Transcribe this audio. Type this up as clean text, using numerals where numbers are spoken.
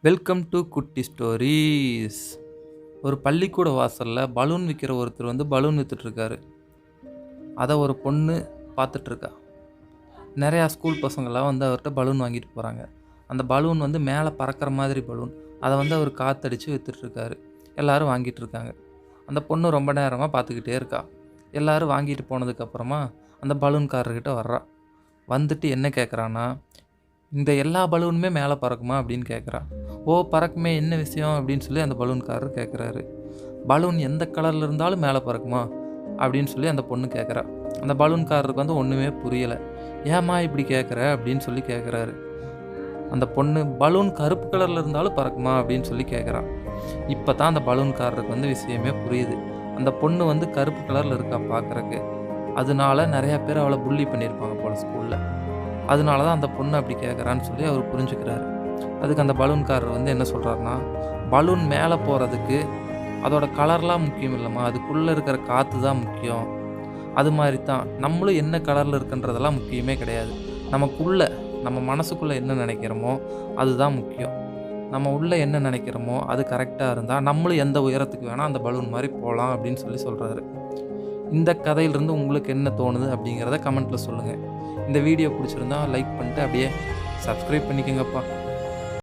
Welcome to குட்டி stories. ஒரு பள்ளிக்கூட வாசலில் பலூன் விற்கிற ஒருத்தர் பலூன் விற்றுட்ருக்காரு. அதை ஒரு பொண்ணு பார்த்துட்ருக்கா. நிறையா ஸ்கூல் பசங்களாம் அவர்கிட்ட பலூன் வாங்கிட்டு போகிறாங்க. அந்த பலூன் மேலே பறக்கிற மாதிரி பலூன். அதை அவர் காற்றடிச்சு விற்றுட்ருக்காரு. எல்லோரும் வாங்கிட்டு இருக்காங்க. அந்த பொண்ணு ரொம்ப நேரமாக பார்த்துக்கிட்டே இருக்கா. எல்லோரும் வாங்கிட்டு போனதுக்கப்புறமா அந்த பலூன்காரர்கிட்ட வர்றா. வந்துட்டு என்ன கேட்குறான்னா, இந்த எல்லா பலூனுமே மேலே பறக்குமா அப்படின்னு கேட்குறா. ஓ பறக்குமே, என்ன விஷயம் அப்படின்னு சொல்லி அந்த பலூன்காரர் கேட்குறாரு. பலூன் எந்த கலரில் இருந்தாலும் மேலே பறக்குமா அப்படின்னு சொல்லி அந்த பொண்ணு கேட்குறா. அந்த பலூன்காரருக்கு ஒன்றுமே புரியலை. ஏம்மா இப்படி கேட்குற அப்படின்னு சொல்லி கேட்குறாரு. அந்த பொண்ணு பலூன் கருப்பு கலரில் இருந்தாலும் பறக்குமா அப்படின்னு சொல்லி கேட்குறான். இப்போ தான் அந்த பலூன்காரருக்கு விஷயமே புரியுது. அந்த பொண்ணு கருப்பு கலரில் இருக்கா பார்க்குறக்கு. அதனால நிறையா பேர் அவளை புள்ளி பண்ணியிருப்பாங்க போல் ஸ்கூலில். அதனால தான் அந்த பொண்ணு அப்படி கேட்குறான்னு சொல்லி அவர் புரிஞ்சுக்கிறாரு. அதுக்கு அந்த பலூன்காரர் என்ன சொல்கிறாருன்னா, பலூன் மேலே போகிறதுக்கு அதோட கலர்லாம் முக்கியம் இல்லைம்மா, அதுக்குள்ளே இருக்கிற காற்று தான் முக்கியம். அது மாதிரி தான் நம்மளும் என்ன கலரில் இருக்குன்றதெல்லாம் முக்கியமே கிடையாது. நமக்குள்ளே நம்ம மனசுக்குள்ளே என்ன நினைக்கிறோமோ அதுதான் முக்கியம். நம்ம உள்ளே என்ன நினைக்கிறோமோ அது கரெக்டாக இருந்தால் நம்மளும் எந்த உயரத்துக்கு வேணால் அந்த பலூன் மாதிரி போகலாம் அப்படின்னு சொல்கிறாரு. இந்த கதையிலிருந்து உங்களுக்கு என்ன தோணுது அப்படிங்கிறத கமெண்ட்டில் சொல்லுங்கள். இந்த வீடியோ பிடிச்சிருந்தா லைக் பண்ணிட்டு அப்படியே சப்ஸ்கிரைப் பண்ணிக்கோங்கப்பா.